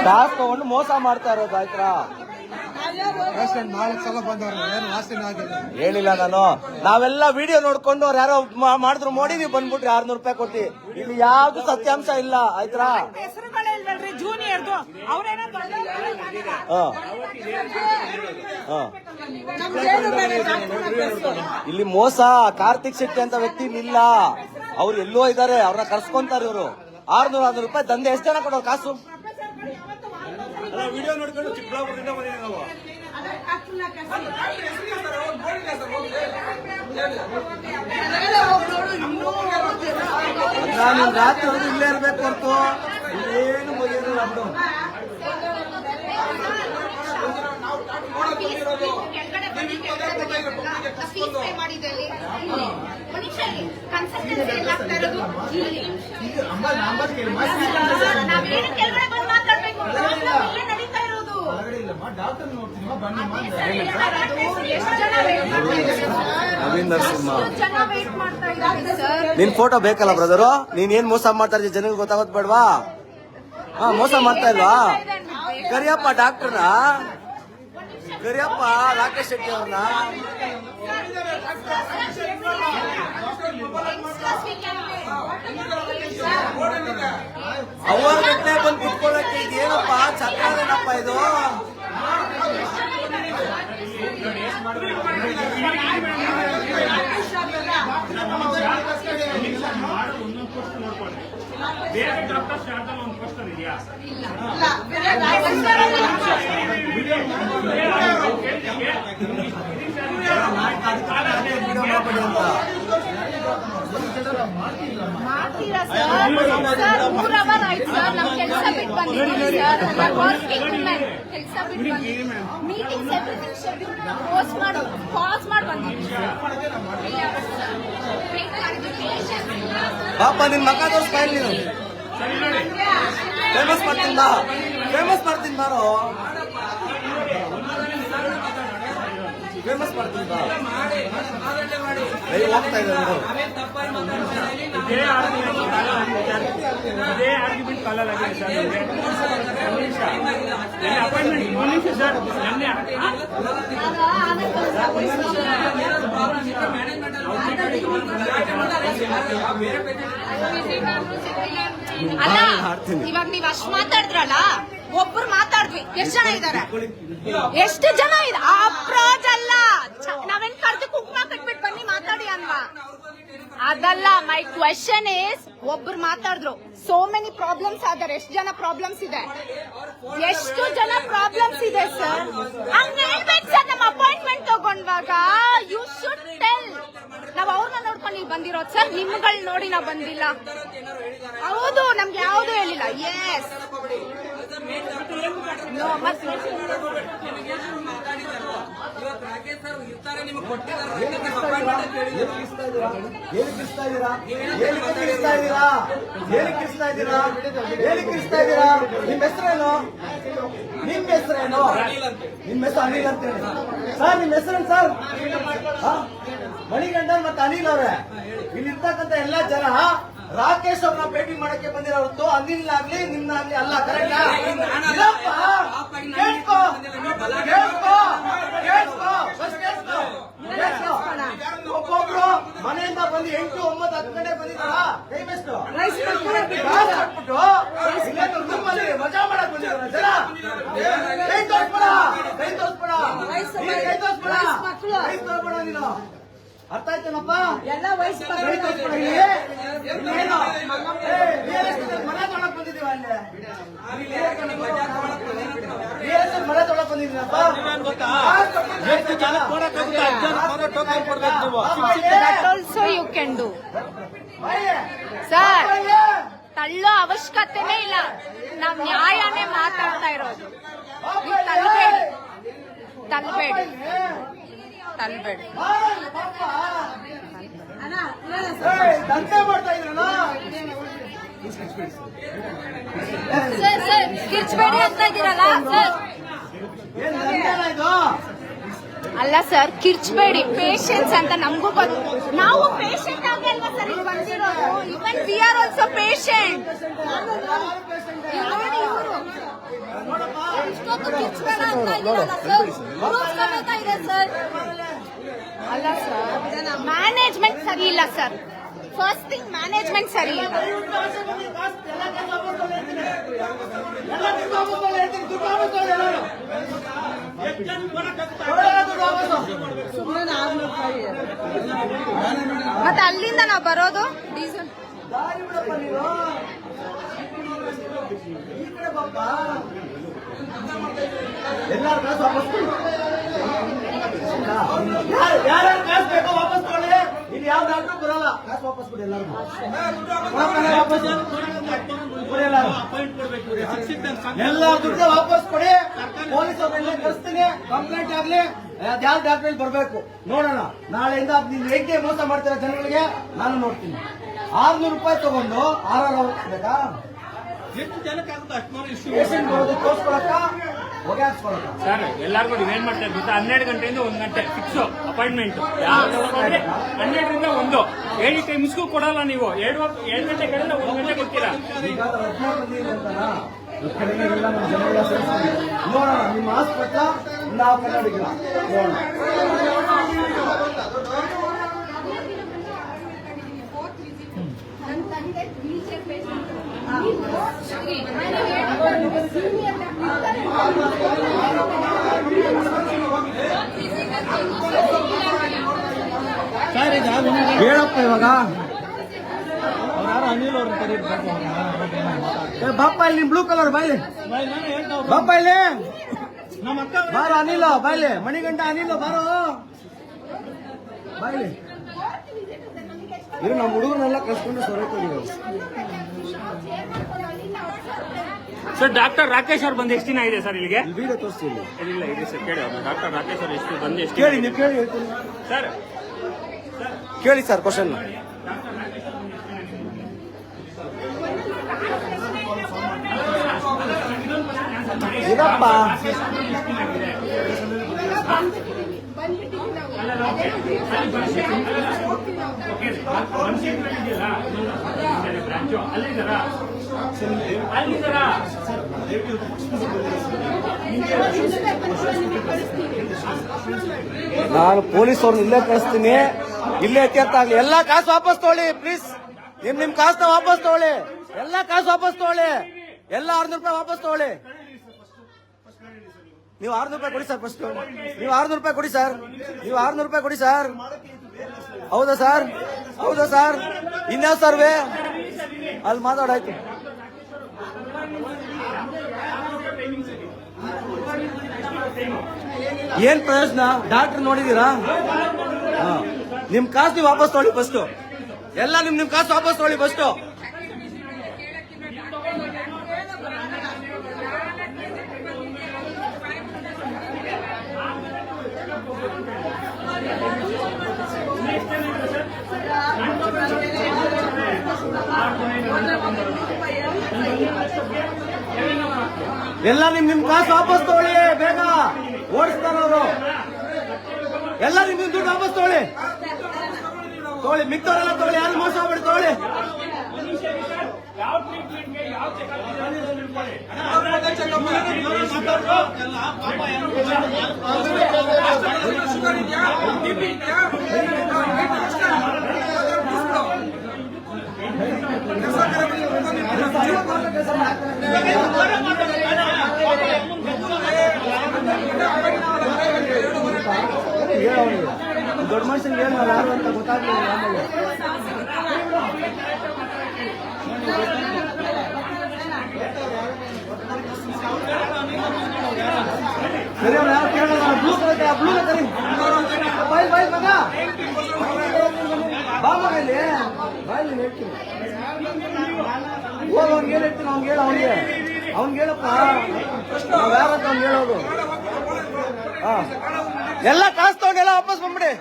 ಕಾಸು ತಗೊಂಡು ಮೋಸ ಮಾಡ್ತಾ ಇರೋದು ಆಯ್ತಾ. ಹೇಳಿಲ್ಲ ನಾನು, ನಾವೆಲ್ಲ ವಿಡಿಯೋ ನೋಡ್ಕೊಂಡು ಅವ್ರು ಯಾರೋ ಮಾಡಿದ್ರು ಮೋಡಿ ನೀವು ಬಂದ್ಬಿಟ್ರಿ 600 ರೂಪಾಯಿ ಕೊಟ್ಟಿ. ಇಲ್ಲಿ ಯಾವ್ದು ಸತ್ಯಾಂಶ ಇಲ್ಲ ಆಯ್ತಾ. ಇಲ್ಲಿ ಮೋಸ ಕಾರ್ತಿಕ್ ಶೆಟ್ಟಿ ಅಂತ ವ್ಯಕ್ತಿ ಇಲ್ಲ, ಅವ್ರು ಎಲ್ಲೋ ಇದ್ದಾರೆ, ಅವ್ರನ್ನ ಕರ್ಸ್ಕೊಂತಾರೆ ಇವರು. 600 ರೂಪಾಯಿ ದಂಧೆ ಎಷ್ಟು ಜನ ಕೊಡೋರು ಕಾಸು? ವಿಡಿಯೋ ನೋಡ್ಕೊಂಡು ಚಿಕ್ಕಬಳ್ಳಾಪುರದಿಂದ ಬಂದಿದ್ದೀವಿ ನಾವು. ನಾನು ರಾತ್ರಿ ಇಲ್ಲೇ ಇರ್ಬೇಕು ಹೊರತು ಏನು ಬಗೆಯೋದು ನಮ್ದು. ನವೀನ್ ನರಸಿಂಹ, ನಿನ್ ಫೋಟೋ ಬೇಕಲ್ಲ ಬ್ರದರು? ನೀನ್ ಏನ್ ಮೋಸ ಮಾಡ್ತಾ ಇದ್ದೀಯ ಜನರಿಗೆ ಗೊತ್ತಾಗೋದ್ ಬೇಡವಾ? ಮೋಸ ಮಾಡ್ತಾ ಇಲ್ವಾ? ಕರಿಯಪ್ಪ ಡಾಕ್ಟರ್ನ, ಕರಿಯಪ್ಪ ರಾಕೇಶ್ ಶೆಟ್ಟಿ ಅವ್ರನ್ನ. ಅವ್ರ ಗಟ್ಟಲೆ ಬಂದು ಕುತ್ಕೊಳ್ಳಕ್ಕೆ ಇದೇನಪ್ಪ ಚಕ್ರನಪ್ಪ ಇದು? ಬೇರೆ ಡಾಕ್ಟರ್ ಶಾರ್ದಲ್ಲಿ ಒಂದು ಕ್ವಶನ್ ಇದೆಯಾ? ಮಾಡ್ತೀರಾ ಸರ್? 3 ಅವರ್ ಆಯ್ತು ಸರ್, ನಮ್ ಕೆಲಸ ಬಿಟ್ಟು ಬಂದಿದ್ದೀವಿ ಸರ್. ಕೆಲಸ ಬಿಟ್ಟು ಬಂದಿದ್ದೀವಿ, ಮೀಟಿಂಗ್ಸ್ ಎವ್ರಿಥಿಂಗ್ ಶೆಡ್ಯೂಲ್ ಪಾಸ್ ಮಾಡಿ ಬಂದಿದ್ದೀವಿ. ಪಾಪ ನಿನ್ ಮಗ ತೋರಿಸ್ತಾ ಇಲ್ಲ, ನೀನು ಫೇಮಸ್ ಮಾಡ್ತೀನಿ ಬಾರೋ, ಫೇಮಸ್ ಮಾಡ್ತೀನಿ ಬಾ. ಹೋಗ್ತಾ ಇದ್ದಾರೆ ಇದೇ ಆರ್ಗ್ಯುಮೆಂಟ್ ಕಾಲಲ್ಲಿ ಆಗಿದೆ ಸರ್. ಅಪಾಯಿಂಟ್ಮೆಂಟ್ ಸರ್ ಅಲ್ಲ, ಇವಾಗ ನೀವ್ ಅಷ್ಟ್ ಮಾತಾಡಿದ್ರಲ್ಲ, ಒಬ್ರು ಮಾತಾಡಿದ್ವಿ, ಎಷ್ಟು ಜನ ಇದಾರೆ? ಎಷ್ಟು ಜನ ಇದೆ? ಅಪ್ರೋಚ್ ಅಲ್ಲ, ನಾವೇನ್ ಕರ್ದು ಕುಕ್ಮ ಕಟ್ಬಿಟ್ಟು ಬನ್ನಿ ಮಾತಾಡಿ ಅಲ್ವಾ? ಅದಲ್ಲ. ಮೈ ಕ್ವೆಶನ್ ಇಸ್, ಒಬ್ರು ಮಾತಾಡಿದ್ರು, ಸೋ ಮೆನಿ ಪ್ರಾಬ್ಲಮ್ಸ್ ಆದ್ರೆ ಎಷ್ಟು ಜನ ಪ್ರಾಬ್ಲಮ್ಸ್ ಇದೆ? ಎಷ್ಟು ಜನ ಪ್ರಾಬ್ಲಮ್ಸ್ ಇದೆ ಸರ್? ಹಂಗ ಹೇಳ್ಬೇಕು ಸರ್. ನಮ್ಮ ಅಪಾಯಿಂಟ್ಮೆಂಟ್ ತಗೊಂಡ್ವಾಗ ಯು ಶುಡ್ ಟೆಲ್. ನಾವ್ ಅವ್ರನ್ನ ನೋಡ್ಕೊಂಡು ಇಲ್ಲಿ ಬಂದಿರೋದು ಸರ್, ನಿಮ್ಗಳ್ ನೋಡಿ ನಾವ್ ಬಂದಿಲ್ಲ. ಹೌದು, ನಮ್ಗೆ ಯಾವ್ದು ಹೇಳಿಲ್ಲ. ಎಸ್ ನಿಮ್ ಹೆಸರೇನು? ನಿಮ್ ಹೆಸರೇನು? ನಿಮ್ ಹೆಸರು ಅನಿಲ್ ಅಂತ ಹೇಳಿ ಸರ್. ನಿಮ್ ಹೆಸರೇನು ಸರ್? ಮಣಿಗಂಡನ್ ಮತ್ತೆ ಅನಿಲ್ ಅವ್ರೆ. ಇಲ್ಲಿರ್ತಕ್ಕಂಥ ಎಲ್ಲಾ ಜನ ರಾಕೇಶ್ ಅವ್ರನ್ನ ಭೇಟಿ ಮಾಡಕ್ಕೆ ಬಂದಿರೋ ಹೊರತು ಅನಿಲ್ ಆಗ್ಲಿ ನಿಮ್ನಾಗ್ಲಿ ಅಲ್ಲ. ಕರೆಕ್ಟಾ? ಒಬ್ಬೊಬ್ರು ಮನೆಯಿಂದ ಬಂದು 8, 9, 10 ಗಂಟೆ ಬಂದಿದ್ದಾರ. ಕೈ ಬೆಸ್ಟ್ ರೂಮಲ್ಲಿ ಮಜಾ ಮಾಡಕ್ ಬಂದಿದ್ದಾರ ಜನ. ಕೈ ತೋರ್ಸ್ಬೇಡ, ಕೈ ತೋರ್ಸ್ಬೇಡ, ಕೈ ತೋರ್ಸ್ಬೇಡ, ಕೈ ತೋರ್ಸ್ಬೇಡ. ನೀನು ಅರ್ಥ ಆಯ್ತೇನಪ್ಪ? ಎಲ್ಲ ವಯಸ್ಸು ಕೈ ತೋರ್ಸ್ಬೇಡ. ಮನೆ ತೊಳಕ್ ಬಂದಿದ್ದೀವ ಅಲ್ಲಿ, ಮನೆ ತೊಳಕ್ ಬಂದಿದ್ದೀನಪ್ಪ. Also you can do sir. ತಳ್ಳೋ ಅವಶ್ಯಕತೆನೇ ಇಲ್ಲ, ನಾವ್ ನ್ಯಾಯನೇ ಮಾತಾಡ್ತಾ ಇರೋದು. ತಲ್ಬೇಡಿ, ತಲ್ಬೇಡಿ, ತಲ್ಬೇಡಿ. ಸರ್ ಸರ್ ಕಿರ್ಚ್ಬೇಡಿ ಅಂತ ಇದ್ದೀರಲ್ಲ ಸರ್. ಅಲ್ಲ ಸರ್, ಕಿರ್ಚ್ಬೇಡಿ. ಪೇಷನ್ಸ್ ಅಂತ ನಮಗೂ ಗೊತ್ತು, ನಾವು ಪೇಷಂಟ್ ಆಗಿ ಅಲ್ವಾ ಸರ್ ಇಲ್ಲಿ ಬಂದಿರೋದು. ಇವನ್ ವಿ ಆರ್ ಆಲ್ಸೋ ಪೇಷಂಟ್. ನೋಡಿ ಇಷ್ಟೊತ್ತು ಕಿಚ್ಚಬೇಡ ಅಂತ ಇದ್ದೀರಲ್ಲ ಸರ್, ಪ್ರೂಫ್ ಸಮೇತ ಇದೆ ಸರ್. ಅಲ್ಲ ಸರ್, ಮ್ಯಾನೇಜ್ಮೆಂಟ್ ಸರಿ ಇಲ್ಲ ಸರ್. ಫಸ್ಟ್ ಥಿಂಗ್ ಮ್ಯಾನೇಜ್ಮೆಂಟ್ ಸರಿ ಇಲ್ಲ. ಮತ್ತೆ ಅಲ್ಲಿಂದ ನಾವು ಬರೋದು ಡೀಸೆಲ್ ದಾರಿ ಬಿಡಪ್ಪ ನೀನು. ಈ ಕಡೆ ಬಾಪ್ಪ. ಎಲ್ಲಾರು ಕಾಸು ವಾಪಸ್ ಕೊಡಿ. ಯಾರ್ಯಾರು ಕಾಸು ಬೇಕೋ ವಾಪಸ್ ಕೊಡಿ. ಇಲ್ಲಿ ಯಾವ ಡಾಕ್ಟರ್ ಬರಲ್ಲ. ಕಾಸು ವಾಪಸ್ ಕೊಡಿ ಎಲ್ಲಾರು. ಎಲ್ಲ ದುಡ್ಡು ವಾಪಸ್ ಕೊಡಿ. ಪೊಲೀಸ್ ಅವ್ರನ್ನೆಲ್ಲ ಕಳಿಸ್ತೀನಿ. ಕಂಪ್ಲೇಂಟ್ ಆಗ್ಲಿ, ಯಾವ ಡಾಕ್ಟರ್ ಬರ್ಬೇಕು ನೋಡೋಣ. ನಾಳೆಯಿಂದ ನೀವು ಹೇಗೆ ಮೋಸ ಮಾಡ್ತೀರಾ ಜನಗಳಿಗೆ ನಾನು ನೋಡ್ತೀನಿ. 600 ರೂಪಾಯಿ ತಗೊಂಡು 6 ಅವರ್ ಬೇಕಾ? ಎಷ್ಟು ಜನಕ್ಕೆ ಆಗುತ್ತೆ ಅಷ್ಟು ಪೇಷಂಟ್ ಬರೋದು ತೋರಿಸ್ಕೊಳಕ್ಕ ಹೊಗೆ ಹಾಕ್ಸ್ಕೊಳಕ್ಕ. ಸರ್ ಎಲ್ಲರಿಗೂ ನೀವೇನ್ ಮಾಡ್ತಾರೆ ಗೊತ್ತಾ, 12 ಗಂಟೆಯಿಂದ 1 ಗಂಟೆ ಫಿಕ್ಸ್ ಅಪಾಯಿಂಟ್ಮೆಂಟ್. 12ರಿಂದ 1 7 ಟೈಮ್ಸ್ಗೂ ಕೊಡಲ್ಲ ನೀವು. 7 ಗಂಟೆ ಕಡೆಯಿಂದ 1 ಗಂಟೆ ಕೊಡ್ತೀರಾ. ಈಗ ರತ್ನ ಬಂದಿದೆ ಅಂತನಾ ಈ ಕಡೆಗೆ ಎಲ್ಲ ನಮ್ಮ ಜನಗಳ ಸೇರಿಸ್ತೀವಿ. ನೋಡೋಣ ನಿಮ್ಮ ಹಾಸ್ಪಿಟ್ಲ ನಾವು ಕನ್ನಡಿಗರ ನೋಡೋಣ. ಹೇಳಪ್ಪ ಇವಾಗ ಬಾಪ ಇಲ್ಲಿ ಬ್ಲೂ ಕಲರ್ ಬಾಯ್ಲಿ ಬಾಪ ಇಲ್ಲಿ ಬಾರೋ ಅನಿಲ್ ಬಾಯ್ಲಿ ಮಣಿಗಂಟ ಅನಿಲ್ ಬಾರೋ ಬಾಯ್ಲಿ ಇರು. ನಮ್ಮ ಹುಡುಗರನ್ನೆಲ್ಲ ಕಳ್ಸ್ಕೊಂಡು ಸೊರಕೋಗಿದ್ದಾರೆ. ಸರ್ ಡಾಕ್ಟರ್ ರಾಕೇಶ್ ಅವ್ರು ಬಂದು ಎಷ್ಟು ದಿನ ಇದೆ ಸರ್ ಇಲ್ಲಿಗೆ? ವಿಡಿಯೋ ತೋರಿಸ್ತೀನಿ. ಇಲ್ಲ ಇದೆ ಸರ್, ಕೇಳಿ ಅವ್ರು ಡಾಕ್ಟರ್ ರಾಕೇಶ್ ಅವ್ರು ಎಷ್ಟು ಬಂದು ಎಷ್ಟು ಕೇಳಿ ನೀವು ಕೇಳಿ ಹೇಳ್ತೀನಿ ಸರ್. ಕೇಳಿ ಸರ್ ಕ್ವಶನ್. ಏನಪ್ಪ ನಾನು ಪೊಲೀಸ್ ಅವ್ರನ್ನ ಇಲ್ಲೇ ಕಳಿಸ್ತೀನಿ. ಇಲ್ಲೇ ಎತ್ತಾಗ್ಲಿ. ಎಲ್ಲಾ ಕಾಸು ವಾಪಸ್ ತಗೊಳ್ಳಿ ಪ್ಲೀಸ್. ನಿಮ್ ಕಾಸನ್ನ ವಾಪಸ್ ತಗೊಳ್ಳಿ. ಎಲ್ಲಾ ಕಾಸು ವಾಪಸ್ ತಗೊಳ್ಳಿ. ಎಲ್ಲ 600 ರೂಪಾಯಿ ವಾಪಸ್ ತಗೊಳ್ಳಿ. ನೀವು 600 ರೂಪಾಯಿ ಕೊಡಿ ಸರ್. ಫಸ್ಟ್ ನೀವು 600 ರೂಪಾಯಿ ಕೊಡಿ ಸರ್. ನೀವು 600 ರೂಪಾಯಿ ಕೊಡಿ ಸರ್. ಹೌದಾ ಸರ್? ಹೌದಾ ಸರ್? ಇನ್ಯಾವ ಸರ್ವೇ ಅಲ್ಲಿ ಮಾತಾಡಾಯ್ತು. ಏನ್ ಪ್ರಯೋಜನ? ಡಾಕ್ಟರ್ ನೋಡಿದೀರಾ? ನಿಮ್ ಕಾಸು ನೀವು ವಾಪಸ್ ತಗೊಳ್ಳಿ ಫಸ್ಟ್. ಎಲ್ಲ ನಿಮ್ ಕಾಸು ವಾಪಸ್ ತಗೊಳ್ಳಿ ಫಸ್ಟ್. ಎಲ್ಲ ನಿಮ್ ಕಾಸು ವಾಪಸ್ ತಗೊಳ್ಳಿ ಬೇಗ. ಓಡಿಸ್ತಾರ ಅವರು. ಎಲ್ಲ ನಿಮ್ ದುಡ್ಡು ವಾಪಸ್ ತಗೊಳ್ಳಿ. ತಗೊಳ್ಳಿ ಮಿಕ್ತವರೆಲ್ಲ ತಗೊಳ್ಳಿ. ಯಾರು ಮೋಸ ಮಾಡ್ಬಿಡಿ ತಗೊಳ್ಳಿ. ಯಾವ ಟ್ರೀಟ್ಮೆಂಟ್ಗೆ ಯಾವ ದೊಡ್ಡ ಮನುಷ್ಯನ್ಗೆ ಹೇಳಿ ನಾವು ಯಾರು ಅಂತ ಗೊತ್ತಾಗ್ಲಿಲ್ಲ ಆಮೇಲೆ. ಸರಿ ಅವ್ನು ಯಾವ ಕೇಳೋಣ. ಬ್ಲೂ ಕರಿ ಬಾಯ್ ಬಾಯ್ ಮಗ ಬಾ ಮಗ ಇಲ್ಲಿ ಬಾಯಲ್ಲಿ ಹೇಳ್ತೀನಿ. ಹೋಗ ಅವ್ನಿಗೆ ಏನ್ ಹೇಳ್ತೀನಿ ಅವ್ನಿಗೆ ಹೇಳ. ಅವ್ನಿಗೆ ಹೇಳಪ್ಪ ನಾವ್ ಯಾರಂತ ಅವ್ನಿಗೆ ಹೇಳೋದು. ಹಾ ಎಲ್ಲ ಕಾಸು ತಗೊಂಡು ಎಲ್ಲ ವಾಪಸ್ ಬಂದ್ಬಿಡಿ.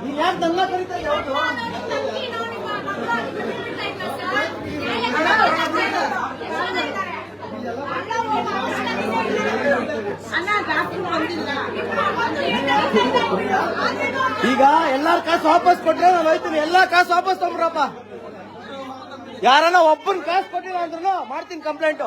ನೀನ್ ಯಾಕೆ ದಲ್ಲ ಕರೀತಾ ಇದ್ದೀಯ? ಈಗ ಎಲ್ಲಾರ ಕಾಸು ವಾಪಸ್ ಕೊಟ್ರೆ ನಾನು ಹೋಯ್ತೀನಿ. ಎಲ್ಲಾ ಕಾಸು ವಾಪಸ್ ತಗೊಂಡ್ರಪ್ಪ. ಯಾರನ್ನ ಒಬ್ಬನ್ ಕಾಸು ಕೊಟ್ಟಿಲ್ಲ ಅಂದ್ರೂ ಮಾಡ್ತೀನಿ ಕಂಪ್ಲೇಂಟ್.